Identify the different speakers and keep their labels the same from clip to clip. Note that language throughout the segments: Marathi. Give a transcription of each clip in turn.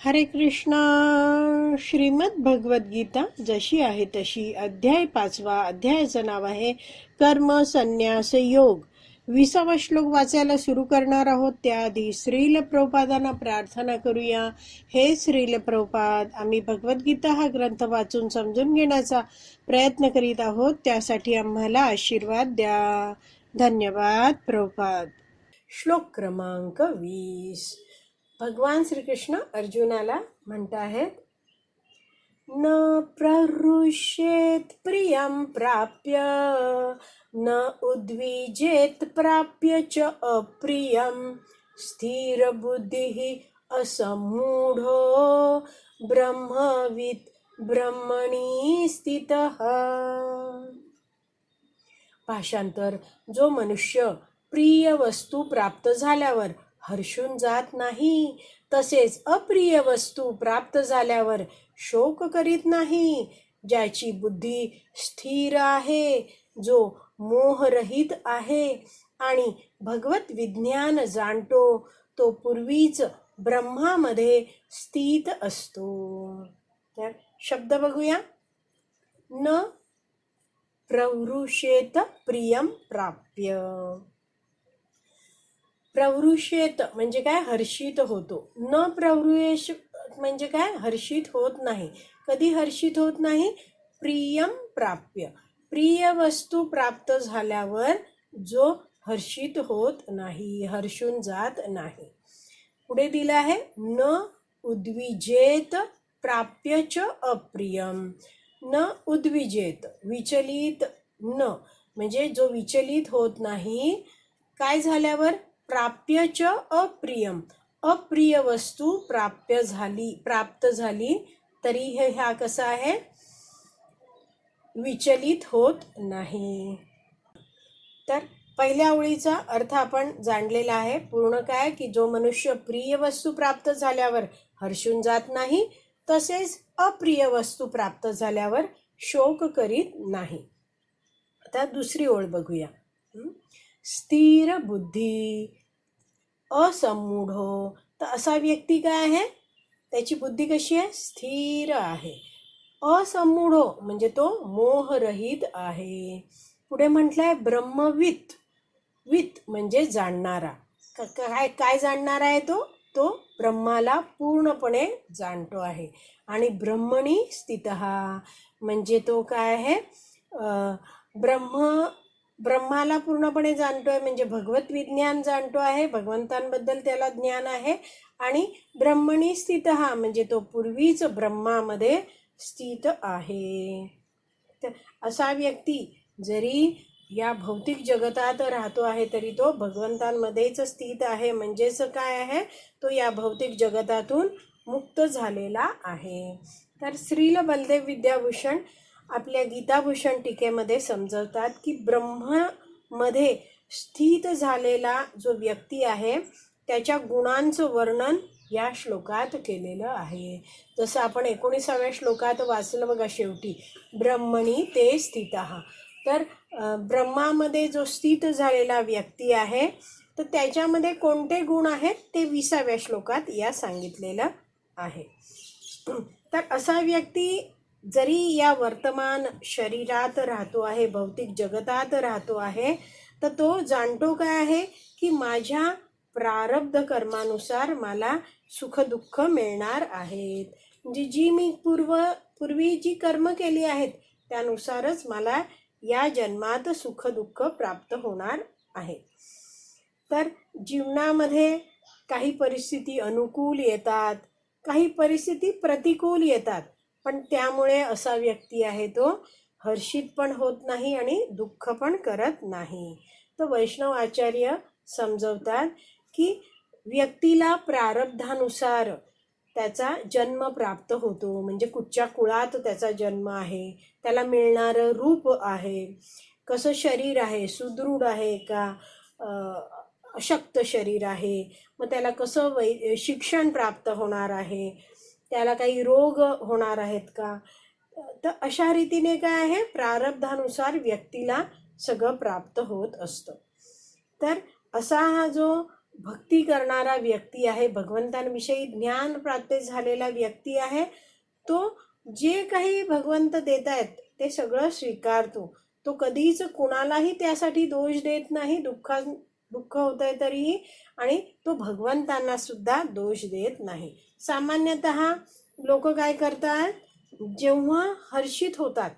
Speaker 1: हरे कृष्णा. श्रीमद भगवद गीता जशी आहे तशी, अध्याय 5. अध्यायाचं नाव आहे कर्म संन्यास योग. 20वा श्लोक वाचायला सुरू करणार आहोत. त्याआधी श्रील प्रभुपादांना प्रार्थना करूया. हे श्रील प्रभुपाद, आम्ही भगवद्गीता हा ग्रंथ वाचून समजून घेण्याचा प्रयत्न करीत आहोत. त्यासाठी आम्हाला आशीर्वाद द्या. धन्यवाद प्रभुपाद. श्लोक क्रमांक 20. भगवान श्रीकृष्ण अर्जुनाला म्हणत आहेत, न प्रहृष्येत प्रियं प्राप्य, न उद्विजेत प्राप्य च अप्रियं, स्थिर बुद्धिः असम्मूढो ब्रह्मवित् ब्रह्मणी स्थितः. भाषांतर. जो मनुष्य प्रिय वस्तू प्राप्त झाल्यावर हर्षून जात नाही, तसेच अप्रिय वस्तू प्राप्त झाल्यावर शोक करीत नाही, ज्याची बुद्धी स्थिर आहे, जो मोहरहित आहे आणि भगवत विज्ञान जाणतो, तो पूर्वीच ब्रह्मामध्ये स्थित असतो. तर शब्द बघूया. न प्रवृषेत प्रियं प्राप्य. प्रवृषेत म्हणजे काय? हर्षित होतो. न प्रवृष म्हणजे काय? हर्षित होत नाही. कधी हर्षित होत नाही? प्रियं प्राप्य. प्रिय वस्तू प्राप्त झाल्यावर जो हर्षित होत नाही, हर्षून जात नाही. पुढे दिलं आहे, न उद्विजेत प्राप्य च अप्रियम. न उद्विजेत, विचलित. न म्हणजे जो विचलित होत नाही. काय झाल्यावर? प्राप्य च अप्रियम. अप्रिय वस्तू प्राप्त झाली तरी ह्या कसा आहे? विचलित होत नाही. तर पहिल्या ओळीचा अर्थ आपण जाणलेला आहे. पूर्ण काय? की जो मनुष्य प्रिय वस्तू प्राप्त झाल्यावर हर्षून जात नाही, तसेच अप्रिय वस्तू प्राप्त झाल्यावर शोक करीत नाही. आता दुसरी ओळ बघूया. स्थिर बुद्धी असम्मूढो. तर असा व्यक्ती काय आहे? त्याची बुद्धी कशी आहे? स्थिर आहे. असम्मूढो म्हणजे तो मोहरहित आहे. पुढे म्हटलंय ब्रह्मवित्. वित् म्हणजे जाणणारा. काय जाणणारा आहे तो? तो ब्रह्माला पूर्णपणे जाणतो आहे. आणि ब्रह्मणी स्थितः म्हणजे तो काय आहे? ब्रह्माला पूर्णपणे जाणतोय म्हणजे भगवत विज्ञान जाणतो आहे, भगवंतांबद्दल त्याला ज्ञान आहे. आणि ब्रह्मणी स्थितः म्हणजे तो पूर्वीच ब्रह्मामध्ये स्थित आहे. तर असा व्यक्ती जरी या भौतिक जगतात राहतो आहे तरी तो भगवंतांमध्येच स्थित आहे. म्हणजेच काय आहे? तो या भौतिक जगतातून मुक्त झालेला आहे. तर श्रील बलदेव विद्याभूषण आपल्या गीताभूषण टीकेमध्ये समजवतात की ब्रह्मामध्ये स्थित झालेला जो व्यक्ती आहे त्याच्या गुणांचं वर्णन या श्लोकात केलेलं आहे. जसं आपण 19व्या श्लोकात वाचलं बघा, शेवटी ब्रह्मणी ते स्थितः. तर ब्रह्मामध्ये जो स्थित झालेला व्यक्ती आहे तर त्याच्यामध्ये कोणते गुण आहेत ते 20व्या श्लोकात या सांगितलेलं आहे. तर असा व्यक्ती जरी या वर्तमान शरीरात राहतो आहे, भौतिक जगतात राहतो आहे, तर तो जाणतो काय आहे? की माझ्या प्रारब्ध कर्मानुसार मला सुख दुःख मिळणार आहेत. म्हणजे जी मी पूर्वी जी कर्म केली आहेत त्यानुसारच मला या जन्मात सुख दुःख प्राप्त होणार आहे. तर जीवनामध्ये काही परिस्थिती अनुकूल येतात, काही परिस्थिती प्रतिकूल येतात, पण त्यामुळे असा व्यक्ती आहे तो हर्षित पण होत नाही आणि दुःख पण करत नाही. तर वैष्णव आचार्य समजवतात की व्यक्तीला प्रारब्धानुसार त्याचा जन्म प्राप्त होतो. म्हणजे कुठच्या कुळात त्याचा जन्म आहे, त्याला मिळणारं रूप आहे, कसं शरीर आहे, सुदृढ आहे का अशक्त शरीर आहे, मग त्याला कसं शिक्षण प्राप्त होणार आहे, त्याला काही रोग होणार आहेत का. तर अशा रीतीने काय आहे? प्रारब्धानुसार व्यक्तीला सगळं प्राप्त होत असतं. तर असा हा जो भक्ती करणारा व्यक्ती आहे, भगवंतांविषयी ज्ञान प्राप्त झालेला व्यक्ती आहे, तो जे काही भगवंत देत आहेत ते सगळं स्वीकारतो. तो कधीच कुणालाही त्यासाठी दोष देत नाही, दुःख होत आहे तरीही, आणि तो भगवंतांना सुद्धा दोष देत नाही. सामान्यतः लोक काय करतात, जेव्हा हर्षित होतात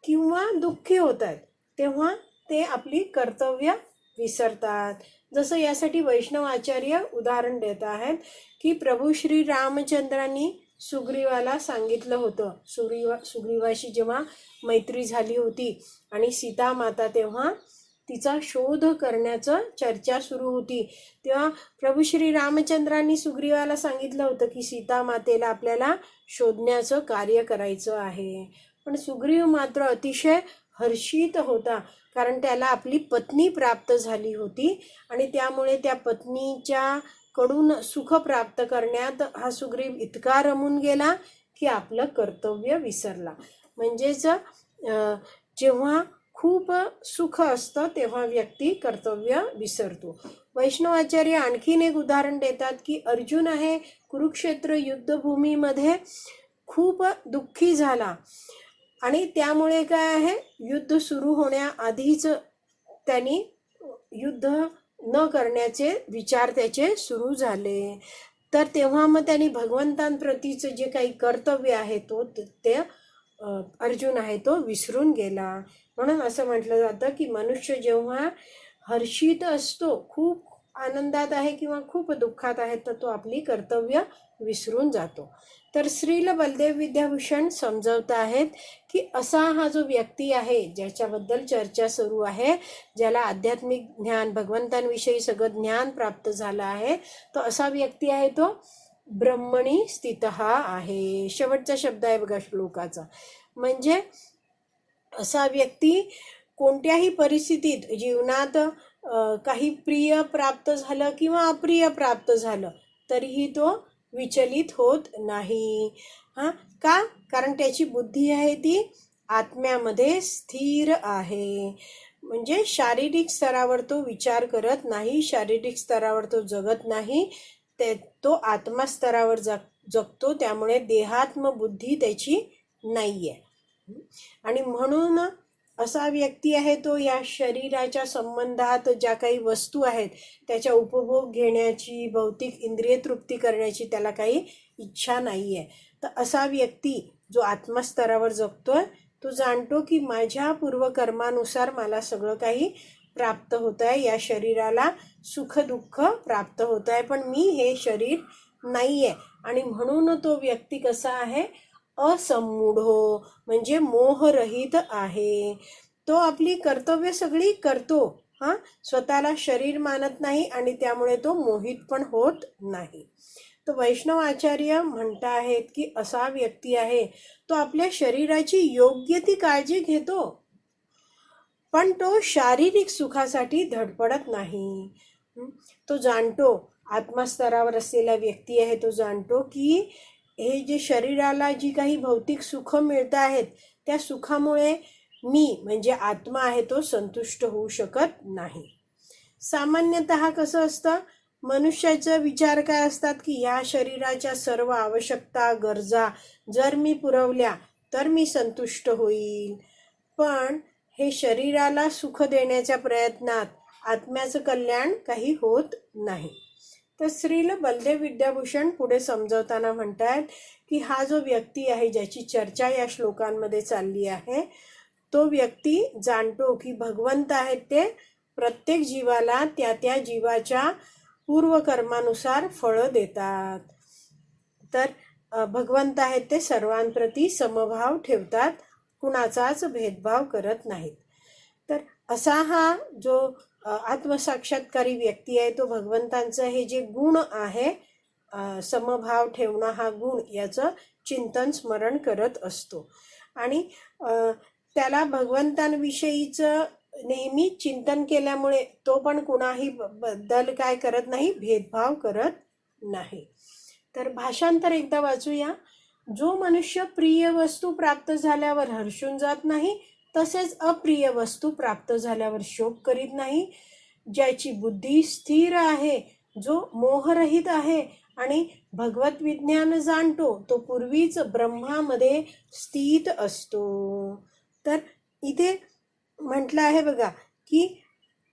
Speaker 1: किंवा दुःखी होतात तेव्हा ते आपली कर्तव्य विसरतात. जसं यासाठी वैष्णव आचार्य उदाहरण देत आहेत की प्रभू श्री रामचंद्रांनी सुग्रीवाला सांगितलं होतं, सुग्रीवाशी जेव्हा मैत्री झाली होती आणि सीता माता तेव्हा तिचा शोध करण्याचं चर्चा सुरू होती, तेव्हा प्रभू श्री रामचंद्रांनी सुग्रीवाला सांगितलं होतं की सीता मातेला आपल्याला शोधण्याचं कार्य करायचं आहे. पण सुग्रीव मात्र अतिशय हर्षित होता, कारण त्याला आपली पत्नी प्राप्त झाली होती आणि त्यामुळे त्या पत्नीच्या कडून सुख प्राप्त करण्यात हा सुग्रीव इतका रमून गेला की आपलं कर्तव्य विसरला. म्हणजेच जेव्हा खूप सुख असतं तेव्हा व्यक्ती कर्तव्य विसरतो. वैष्णवाचार्य आणखीन एक उदाहरण देतात की अर्जुन आहे कुरुक्षेत्र युद्धभूमीमध्ये खूप दुःखी झाला आणि त्यामुळे काय आहे, युद्ध सुरू होण्याआधीच त्यांनी युद्ध न करण्याचे विचार त्याचे सुरू झाले. तर तेव्हा मग त्यांनी भगवंतांप्रतीचं जे काही कर्तव्य आहे ते अर्जुन आहे तो विसरून गेला. म्हणून असं म्हटलं जातं की मनुष्य जेव्हा हर्षित असतो, खूप आनंदात आहे किंवा खूप दुःखात आहे, तर तो आपली कर्तव्य विसरून जातो. तर श्रील बलदेव विद्याभूषण समजवत आहेत की असा हा जो व्यक्ती आहे ज्याच्याबद्दल चर्चा सुरू आहे, ज्याला आध्यात्मिक ज्ञान भगवंतांविषयी सगळं ज्ञान प्राप्त झालं आहे, तो असा व्यक्ती आहे तो ब्रह्मणी स्थितः आहे. शेवटचा शब्द आहे बघा श्लोकाचा. म्हणजे असा व्यक्ती कोणत्याही परिस्थितीत जीवनात काही प्रिय प्राप्त झालं किंवा अप्रिय प्राप्त झालं तरीही तो विचलित होत नाही. का? कारण त्याची बुद्धी आहे ती आत्म्यामध्ये स्थिर आहे. म्हणजे शारीरिक स्तरावर तो विचार करत नाही, शारीरिक स्तरावर तो जगत नाही, तो आत्मा स्तरावर जगतो. त्यामुळे देहात्म बुद्धी त्याची नाहीये. आणि म्हणून असा व्यक्ती आहे तो या शरीराच्या संबंधात ज्या काही वस्तू आहेत त्याच्या उपभोग घेण्याची, भौतिक इंद्रिय तृप्ती करण्याची त्याला काही इच्छा नाहीये. तर असा व्यक्ती जो आत्मस्तरावर जगतोय तो जाणतो की माझ्या पूर्वकर्मानुसार मला सगळं काही प्राप्त होत आहे, या शरीराला सुख दुःख प्राप्त होत आहे, पण मी हे शरीर नाहीये. आणि म्हणून तो व्यक्ती कसा आहे, असम्मूढो म्हणजे मोहरहित आहे. तो आपली कर्तव्य सगळी करतो, स्वतःला शरीर मानत नाही आणि त्यामुळे तो मोहित पण होत नाही. तर वैष्णव आचार्य म्हणत आहेत की असा व्यक्ती आहे तो आपल्या शरीराची योग्य ती काळजी घेतो, पण तो शारीरिक सुखासाठी धडपडत नाही. तो जाणतो, आत्मस्तरावर असलेला व्यक्ती आहे तो जाणतो की हे जे शरीराला जी काही भौतिक सुख मिळत आहेत त्या सुखामुळे मी म्हणजे आत्मा आहे तो संतुष्ट होऊ शकत नाही. सामान्यतः कसं असतं, मनुष्याचा विचार काय असतात की ह्या शरीराच्या सर्व आवश्यकता गरजा जर मी पुरवल्या तर मी संतुष्ट होईल. पण हे शरीराला सुख देण्याच्या प्रयत्नात आत्म्याचं कल्याण काही होत नाही. तर श्रील बलदेव विद्याभूषण पुढे समजवताना म्हणतात की हा जो व्यक्ती आहे ज्याची चर्चा या श्लोकांमध्ये चालली आहे, तो व्यक्ती जाणतो की भगवंत आहेत ते प्रत्येक जीवाला त्या त्या जीवाच्या पूर्वकर्मानुसार फळं देतात. तर भगवंत आहेत ते सर्वांप्रती समभाव ठेवतात, कुणाचाच भेदभाव करत नाहीत. तर असा हा जो आत्मसाक्षात्कारी व्यक्ती आहे तो भगवंतांचं हे जे गुण आहे, समभाव ठेवणं हा गुण, याचं चिंतन स्मरण करत असतो. आणि त्याला भगवंतांविषयीचं नेहमी चिंतन केल्यामुळे तो पण कुणाही बद्दल काय करत नाही, भेदभाव करत नाही. तर भाषांतर एकदा वाचूया. जो मनुष्य प्रिय वस्तू प्राप्त झाल्यावर हर्षून जात नाही, तसेच अप्रिय वस्तू प्राप्त झाल्यावर शोक करीत नाही, ज्याची बुद्धी स्थिर आहे जो मोहरहित आहे आणि भगवत विज्ञान जाणतो तो पूर्वीच ब्रह्मामध्ये स्थित असतो. तर इथे म्हटलं आहे बघा की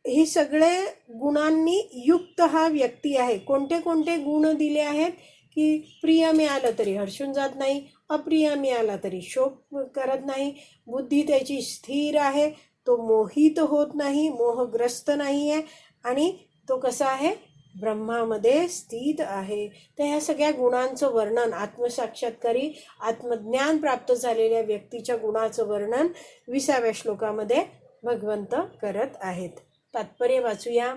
Speaker 1: हे सगळे गुणांनी युक्त हा व्यक्ती आहे. कोणते कोणते गुण दिले आहेत की प्रिय मिळालं तरी हर्षून जात नाही, अप्रिय मिळाला तरी शोक करत नाही, बुद्धी त्याची स्थिर आहे, तो मोहित होत नाही, मोहग्रस्त नाही आहे, आणि तो कसा आहे, ब्रह्मामध्ये स्थित आहे. तर ह्या सगळ्या गुणांचं वर्णन, आत्मसाक्षात्कारी आत्मज्ञान प्राप्त झालेल्या व्यक्तीच्या गुणाचं वर्णन 20व्या श्लोकामध्ये भगवंत करत आहेत. तात्पर्य वाचूया.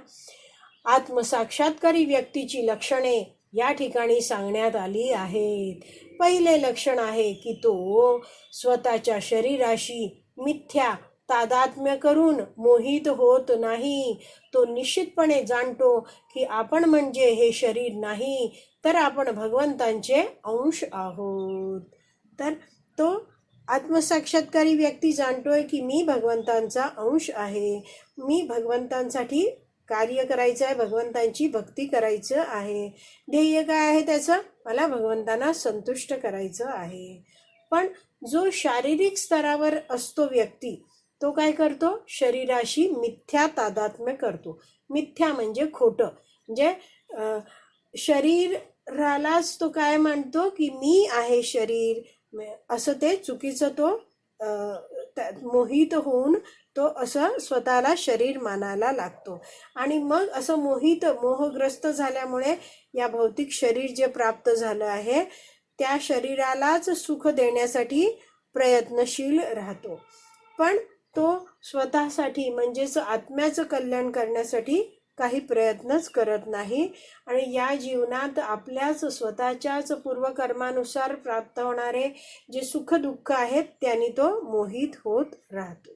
Speaker 1: आत्मसाक्षात्कारी व्यक्तीची लक्षणे या ठिकाणी सांगण्यात आली आहेत. पहिले लक्षण आहे की तो स्वतःच्या शरीराशी मिथ्या तादात्म्य करून मोहित होत नाही. तो निश्चितपणे जाणतो की आपण म्हणजे हे शरीर नाही, तर आपण भगवंतांचे अंश आहोत. तर तो आत्मसाक्षात्कारी व्यक्ती जाणतोय की मी भगवंतांचा अंश आहे, मी भगवंतांसाठी कार्य करायचं आहे, भगवंतांची भक्ती करायचं आहे. ध्येय काय आहे त्याचं, मला भगवंतांना संतुष्ट करायचं आहे. पण जो शारीरिक स्तरावर असतो व्यक्ती, तो काय करतो, शरीराशी मिथ्या तादात्म्य करतो. मिथ्या म्हणजे खोटं, म्हणजे शरीरालाच तो काय म्हणतो की मी आहे शरीर, असं ते चुकीचं तो मोहित होऊन तो असं स्वतःला शरीर मानायला लागतो. आणि मग असं मोहग्रस्त झाल्यामुळे या भौतिक शरीर जे प्राप्त झालं आहे त्या शरीरालाच सुख देण्यासाठी प्रयत्नशील राहतो. पण तो स्वतःसाठी म्हणजेच आत्म्याचं कल्याण करण्यासाठी काही प्रयत्नच करत नाही. आणि या जीवनात आपल्याच स्वतःच्याच पूर्वकर्मानुसार प्राप्त होणारे जे सुख दुःख आहेत त्यांनी तो मोहित होत राहतो.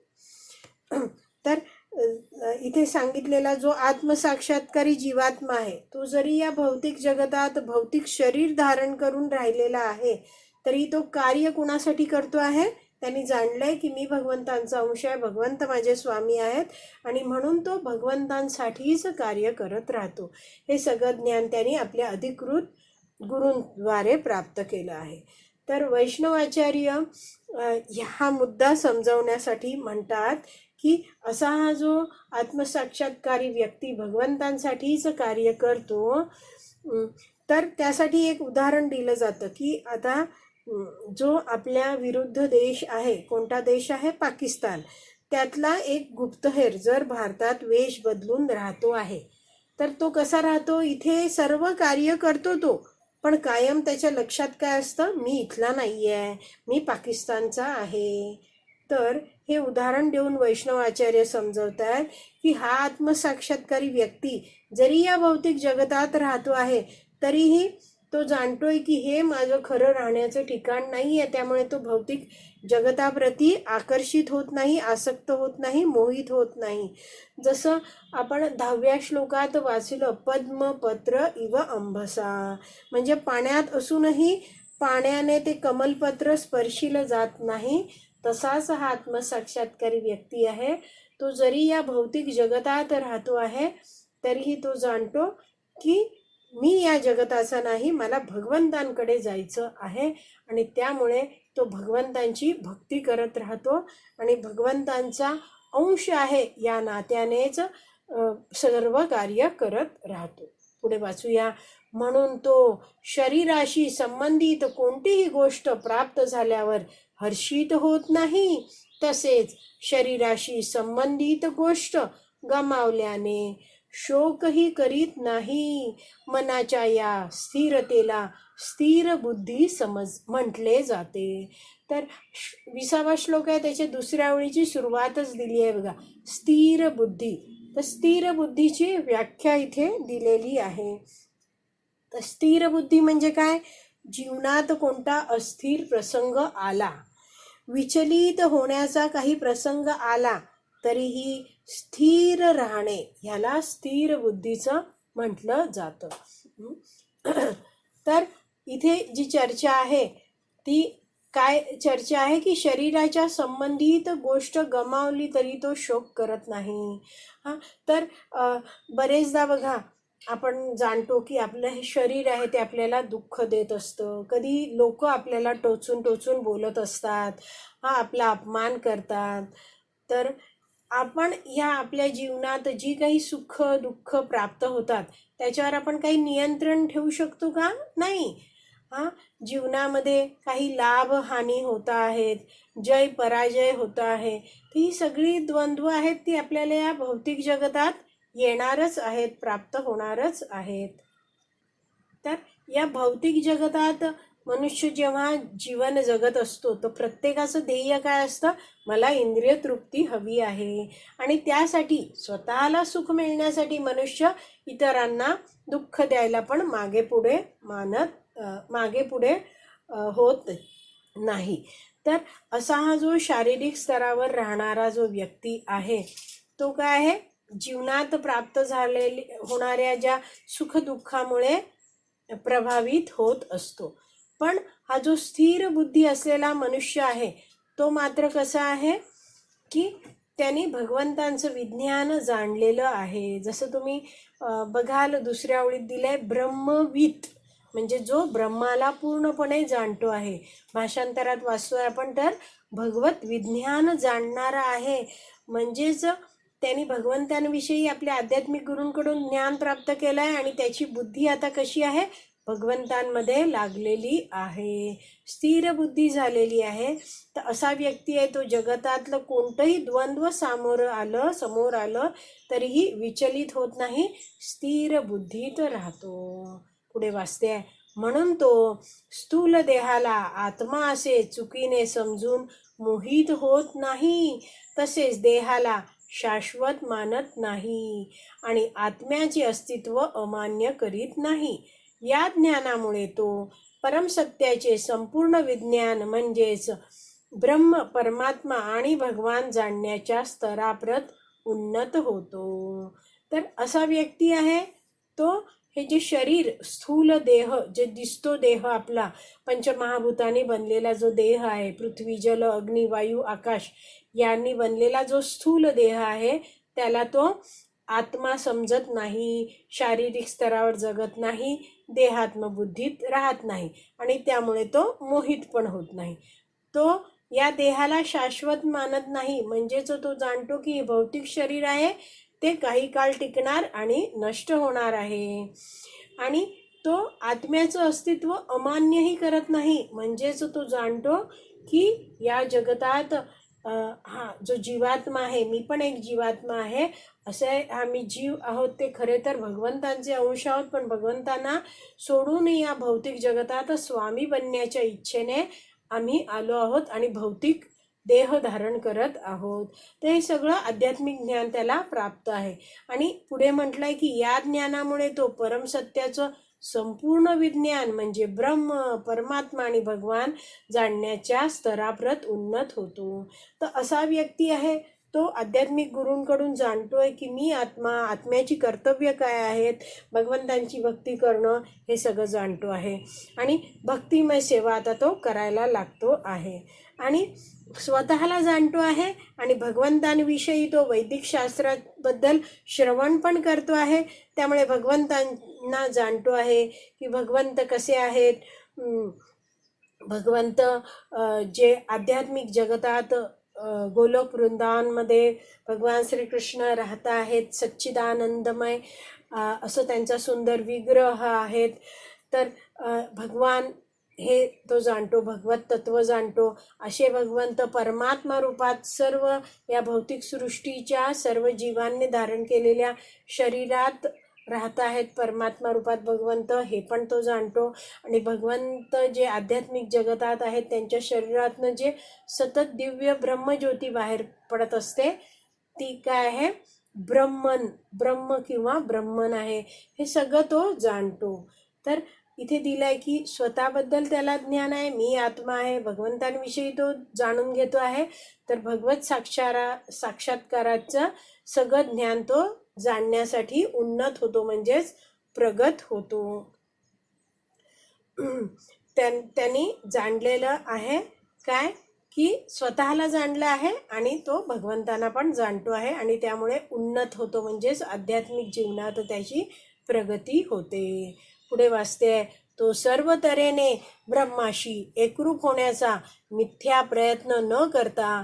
Speaker 1: तर इथे सांगितलेला जो आत्मसाक्षात्कारी जीवात्मा आहे तो जरी या भौतिक जगतात भौतिक शरीर धारण करून राहिलेला आहे तरी तो कार्य कुणासाठी करतो आहे, त्यांनी जाणलंय की मी भगवंतांचा अंश आहे, भगवंत माझे स्वामी आहेत, आणि म्हणून तो भगवंतांसाठीच कार्य करत राहतो. हे सगळं ज्ञान त्यांनी आपल्या अधिकृत गुरूंद्वारे प्राप्त केलं आहे. तर वैष्णवाचार्य हा मुद्दा समजावण्यासाठी म्हणतात की असा हा जो आत्मसाक्षात्कारी व्यक्ती भगवंतांसाठीच कार्य करतो, तर त्यासाठी एक उदाहरण दिलं जातं की आता जो आपल्या विरुद्ध देश आहे, कोणता देश आहे, पाकिस्तान, त्यातला एक गुप्तहेर जर भारतात वेश बदलून राहतो आहे, तर तो कसा राहतो, इथे सर्व कार्य करतो तो, पण कायम त्याच्या लक्षात काय असतं, मी इथला नाही आहे, मी पाकिस्तानचा आहे. तर हे उदाहरण देऊन वैष्णवाचार्य समजवतात की हा आत्मसाक्षात्कारी व्यक्ती जरी या भौतिक जगतात राहतो आहे तरीही तो जाणतोय की हे माझं खरं राहण्याचं ठिकाण नाही आहे. त्यामुळे तो भौतिक जगताप्रती आकर्षित होत नाही, आसक्त होत नाही, मोहित होत नाही. जसं आपण 10व्या श्लोकात वाचलं, पद्मपत्र इव अंबसा, म्हणजे पाण्यात असूनही पाण्याने ते कमलपत्र स्पर्शिलं जात नाही. तसाच हा आत्मसाक्षात्कारी व्यक्ती आहे. तो जरी या भौतिक जगतात राहतो आहे तरीही तो जाणतो की मी या जगताचा नाही, मला भगवंतांकडे जायचं आहे, आणि त्यामुळे तो भगवंतांची भक्ती करत राहतो आणि भगवंतांचा अंश आहे या नात्यानेच सर्व कार्य करत राहतो. पुढे वाचूया. म्हणून तो शरीराशी संबंधित कोणतीही गोष्ट प्राप्त झाल्यावर हर्षित होत नाही, तसेच शरीराशी संबंधित गोष्ट गमावल्याने शोकही करीत नाही. मनाच्या या स्थिरतेला स्थिर बुद्धी म्हटले जाते. तर 20वा श्लोक आहे, त्याच्या दुसऱ्या ओळीची सुरुवातच दिली आहे बघा, स्थिर बुद्धी. तर स्थिर बुद्धीची व्याख्या इथे दिलेली आहे. तर स्थिर बुद्धी म्हणजे काय, जीवनात कोणता अस्थिर प्रसंग आला, विचलित होण्याचा काही प्रसंग आला तरीही स्थिर राहणे, ह्याला स्थिर बुद्धीचं म्हटलं जातं. तर इथे जी चर्चा आहे ती काय चर्चा आहे की शरीराच्या संबंधित गोष्ट गमावली तरी तो शोक करत नाही. तर बरेचदा बघा आपण जाणतो की आपलं हे शरीर आहे ते आपल्याला दुःख देत असतं. कधी लोक आपल्याला टोचून टोचून बोलत असतात, आपला अपमान करतात. तर आपण या आपल्या जीवनात जी काही सुख दुःख प्राप्त होतात त्याच्यावर आपण काही नियंत्रण ठेवू शकतो का? नाही. जीवनामध्ये काही लाभ हानी होत आहेत, जय पराजय होत आहे, ही सगळी द्वंद्व आहेत ती आपल्याला या भौतिक जगतात येणारच आहेत, प्राप्त होणारच आहेत. तर या भौतिक जगतात मनुष्य जेव्हा जीवन जगत असतो तर प्रत्येकाचं ध्येय काय असतं? मला इंद्रिय तृप्ती हवी आहे. आणि त्यासाठी स्वतःला सुख मिळण्यासाठी मनुष्य इतरांना दुःख द्यायला पण मागे पुढे होत नाही. तर असा हा जो शारीरिक स्तरावर राहणारा जो व्यक्ती आहे तो काय आहे? जीवनात प्राप्त होणाऱ्या ज्या सुखदुःखामुळे प्रभावित होत असतो. पण हा जो स्थिर बुद्धी असलेला मनुष्य आहे तो मात्र कसा आहे की त्यांनी भगवंतांचं विज्ञान जाणलेलं आहे. जसं तुम्ही बघाल दुसऱ्या ओळीत दिलंय, ब्रह्मवित म्हणजे जो ब्रह्माला पूर्णपणे जाणतो आहे. भाषांतरात वाचतोय आपण तर भगवत विज्ञान जाणणारा आहे. म्हणजेच त्यांनी भगवंतांविषयी आपल्या आध्यात्मिक गुरूंकडून ज्ञान प्राप्त केलं आहे आणि त्याची बुद्धी आता कशी आहे? भगवंतांमध्ये लागलेली आहे, स्थिर बुद्धी झालेली आहे. तर असा व्यक्ती आहे तो जगतातलं कोणतंही द्वंद्व समोर आलं तरीही विचलित होत नाही, स्थिर बुद्धीत राहतो. पुढे वाचते आहे, म्हणून तो स्थूल देहाला आत्मा असे चुकीने समजून मोहित होत नाही, तसेच देहाला शाश्वत मानत नाही आणि आत्म्याचे अस्तित्व अमान्य करीत नाही. या ज्ञानामुळे तो परमसत्याचे संपूर्ण विज्ञान म्हणजेच ब्रह्म, परमात्मा आणि भगवान जाणण्याच्या स्तराप्रत उन्नत होतो. तर असा व्यक्ती आहे तो हे जे शरीर, स्थूल देह, जे दिसतो देह आपला, पंचमहाभूतांनी बनलेला जो देह आहे, पृथ्वी जल अग्नी वायू आकाश यांनी बनलेला जो स्थूल देह आहे त्याला तो आत्मा समजत नाही, शारीरिक स्तरावर जगत नाही, देहात्मबुद्धीत राहत नाही आणि त्यामुळे तो मोहित पण होत नाही. तो या देहाला शाश्वत मानत नाही, म्हणजेच तो जाणतो की हे भौतिक शरीर आहे ते काही काळ टिकणार आणि नष्ट होणार आहे. आणि तो आत्म्याचं अस्तित्व अमान्यही करत नाही, म्हणजेच तो जाणतो की या जगतात जो जीवात्मा आहे, मी पण एक जीवात्मा आहे, असे आम्ही जीव आहोत ते खरे तर भगवंतांचे अंश आहोत, पण भगवंतांना सोडून या भौतिक जगतात स्वामी बनण्याच्या इच्छेने आम्ही आलो आहोत आणि भौतिक देह धारण करत आहोत. तर हे सगळं आध्यात्मिक ज्ञान त्याला प्राप्त आहे. आणि पुढे म्हटलंय की या ज्ञानामुळे तो परमसत्याचं संपूर्ण विज्ञान म्हणजे ब्रह्म, परमात्मा आणि भगवान जाणण्याच्या स्तराप्रत उन्नत होतो. तर असा व्यक्ती आहे तो आध्यात्मिक गुरूंकडून जाणतोय की मी आत्मा, आत्म्याची कर्तव्य काय आहेत, भगवंतांची भक्ती करणं, हे सगळं जाणतो आहे आणि भक्तिमय सेवा आता तो करायला लागतो आहे. आणि स्वतःला जाणतो आहे आणि भगवंतांविषयी तो वैदिक शास्त्राबद्दल श्रवण पण करतो आहे. त्यामुळे भगवंतांना जाणतो आहे की भगवंत कसे आहेत. भगवंत जे आध्यात्मिक जगतात गोलोक वृंदावनमध्ये भगवान श्रीकृष्ण राहत आहेत, सच्चिदानंदमय असं त्यांचा सुंदर विग्रह आहेत. तर भगवान हे तो जाणतो, भगवत तत्व जाणतो. असे भगवंत परमात्मा रूपात सर्व या भौतिक सृष्टीच्या सर्व जीवांनी धारण केलेल्या शरीरात राहत आहेत. परमात्मा रूपात भगवंत हे पण तो जाणतो. आणि भगवंत जे आध्यात्मिक जगतात आहेत त्यांच्या शरीरातनं जे सतत दिव्य ब्रह्मज्योती बाहेर पडत असते ती काय आहे? ब्रह्म किंवा ब्रह्मन आहे, हे सगळं तो जाणतो. तर इथे दिलंय की स्वतःबद्दल त्याला ज्ञान आहे, मी आत्मा आहे, भगवंतांविषयी तो जाणून घेतो आहे. तर भगवत साक्षात्काराचं सगळं ज्ञान तो जाणण्यासाठी उन्नत होतो, म्हणजेच प्रगत होतो. त्यांनी जाणलेलं आहे काय की स्वतःला जाणलं आहे आणि तो भगवंतांना पण जाणतो आहे आणि त्यामुळे उन्नत होतो, म्हणजेच आध्यात्मिक जीवनात त्याची प्रगती होते. पुढे वाचते, तो सर्व तऱ्हेने ब्रह्माशी एकरूप होण्याचा मिथ्या प्रयत्न न करता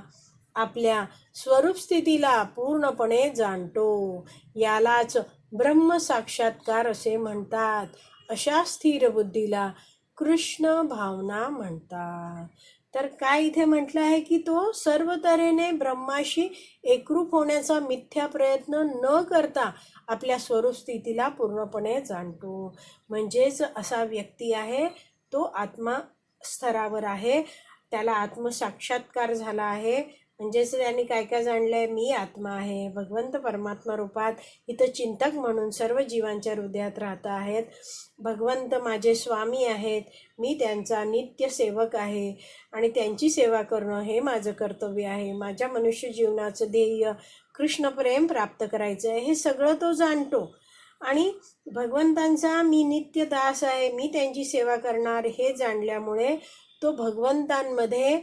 Speaker 1: आपल्या स्वरूप स्थितीला पूर्णपणे जाणतो. यालाच ब्रह्म साक्षात्कार असे म्हणतात. अशा स्थिर बुद्धीला कृष्ण भावना म्हणतात. तर काय इथे म्हटलं आहे की तो सर्व तऱ्हेने ब्रह्माशी एकरूप होण्याचा मिथ्या प्रयत्न न करता आपल्या स्वरूप स्थितीला पूर्णपणे जाणतो. म्हणजेच असा व्यक्ती आहे तो आत्मा स्तरावर आहे, त्याला आत्मसाक्षात्कार झाला आहे. म्हणजेच त्यांनी काय काय जाणलंय, मी आत्मा आहे, भगवंत परमात्मा रूपात इथं चिंतक म्हणून सर्व जीवांच्या हृदयात राहत आहेत. भगवंत माझे स्वामी आहेत, मी त्यांचा नित्य सेवक आहे आणि त्यांची सेवा करणं हे माझं कर्तव्य आहे. माझ्या मनुष्य जीवनाचं ध्येय कृष्णप्रेम प्राप्त करायचं आहे, हे सगळं तो जाणतो. आणि भगवंतांचा मी नित्य दास आहे, मी त्यांची सेवा करणार हे जाणल्यामुळे तो भगवंतांमध्ये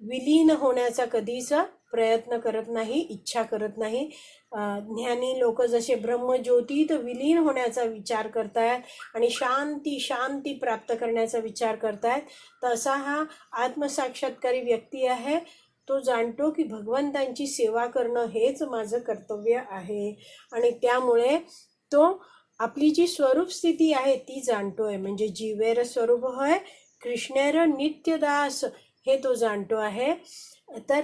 Speaker 1: विलीन होण्याचा कधीच प्रयत्न करत नाही, इच्छा करत नाही. ज्ञानी लोक जसे ब्रह्मज्योतीत विलीन होण्याचा विचार करतायत आणि शांती प्राप्त करण्याचा विचार करतायत, तसा हा आत्मसाक्षात्कारी व्यक्ती आहे. तो जाणतो की भगवंतांची सेवा करणं हेच माझं कर्तव्य आहे आणि त्यामुळे तो आपली जी स्वरूप स्थिती आहे ती जाणतोय. म्हणजे जीवेर स्वरूप होय कृष्णेर नित्यदास, हे तो जाणतो आहे. तर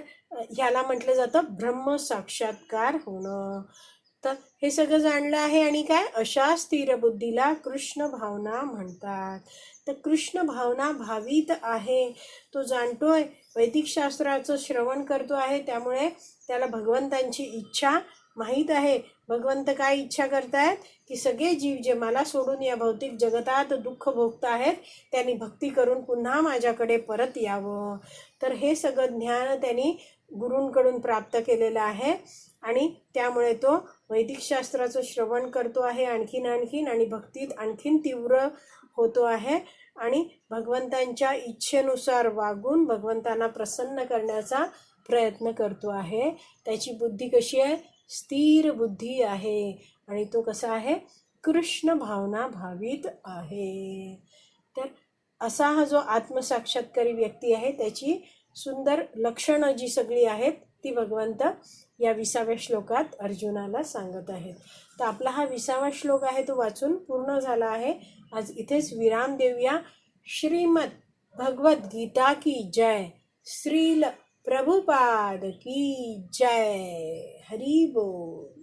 Speaker 1: ह्याला म्हटलं जातं ब्रह्म साक्षात्कार होणं. तर हे सगळं जाणलं आहे आणि काय, अशा स्थिर बुद्धीला कृष्ण भावना म्हणतात. तर कृष्ण भावना भावित आहे, तो जाणतोय, वैदिक शास्त्राचं श्रवण करतो आहे, त्यामुळे त्याला भगवंतांची इच्छा माहीत आहे. भगवंत काय इच्छा करतायत की सगळे जीव जे मला सोडून या भौतिक जगतात दुःख भोगत आहेत त्यांनी भक्ती करून पुन्हा माझ्याकडे परत यावं. तर हे सगळं ज्ञान त्यांनी गुरूंकडून प्राप्त केलेलं आहे आणि त्यामुळे तो वैदिक शास्त्राचं श्रवण करतो आहे आणखीन आणि भक्तीत आणखीन तीव्र होतो आहे आणि भगवंतांच्या इच्छेनुसार वागून भगवंतांना प्रसन्न करण्याचा प्रयत्न करतो आहे. त्याची बुद्धी कशी आहे, स्थिर बुद्धी आहे आणि तो कसा आहे, कृष्ण भावना भावित आहे. तर असा हा जो आत्मसाक्षात्कारी व्यक्ती आहे त्याची सुंदर लक्षणं जी सगळी आहेत ती भगवंत या 20व्या श्लोकात अर्जुनाला सांगत आहेत. तर आपला हा 20वा श्लोक आहे तो वाचून पूर्ण झाला आहे. आज इथेच विराम देऊया. श्रीमद भगवद गीता की जय. श्रील प्रभुपाद की जय. हरी बोल.